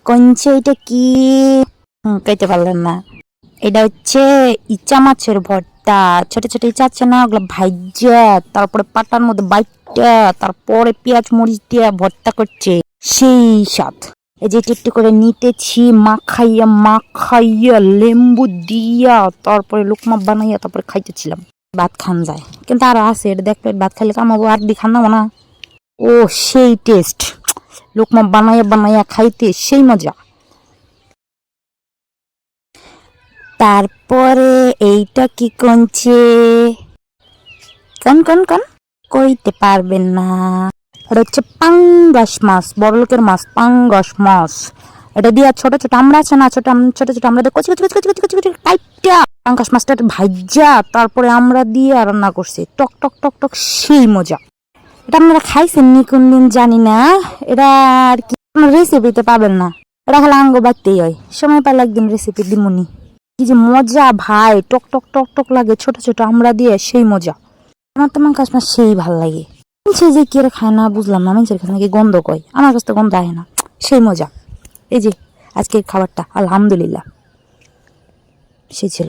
কইছে এটা কি? কইতে পারলেন না। এটা হচ্ছে ইচা মাছের ভর্তা। ছোট ছোট ইচা আছে না, ওগুলো ভাইজা তারপরে পাটার মধ্যে বাইটা তারপরে পেঁয়াজ মরিচ দিয়ে ভর্তা করছে, সেই স্বাদ। এই যে একটু করে নিতেছি, মাখাইয়া মাখাইয়া লেম্বু দিয়া তারপরে লুকমা বানাইয়া তারপরে খাইতেছিলাম। ভাত খান যায়, কিন্তু আরো আছে, এটা দেখ প্লেট ভাত খাইলে কামাবো, আর দি খান না। ও সেই টেস্ট, লুকমা বানাইয়া বানাইয়া খাইতে সেই মজা। তারপরে এইটা কি কনছে? কন কন কন কইতে পারবেন না। এটা হচ্ছে পাঙ্গাস মাছ, বড় লোকের মাছ, পাঙ্গাস মাছ। এটা দিয়া ছোট ছোট আমরা আছে না, ছোট ছোট আমরা কচি কচি কচি কচি কচি কচি কাইটা পাঙ্গাস মাছটা ভাইজা তারপরে আমরা দিয়ে রান্না করছি, টক টক টক টক, সেই মজা। এটা আপনারা খাইছেন নি কোনদিন জানি না। এটা আর কি রেসিপিতে পাবেন না, এটা খালি আঙ্গ বাড়তেই হয়। সময় পাইলে একদিন রেসিপি দিমুনি। কি যে মজা ভাই, টক টক টক টক লাগে, ছোট ছোট আমরা দিয়ে, সেই মজা। আমার তো পাঙ্গাস মাছ সেই ভাল লাগে। সে যে কি খায় না বুঝলাম না, মানুষের কাছে নাকি গন্ধ কয়, আমার কাছে তো গন্ধ আয় না, সেই মজা। এই যে আজকের খাবারটা আলহামদুলিল্লাহ সেই ছিল।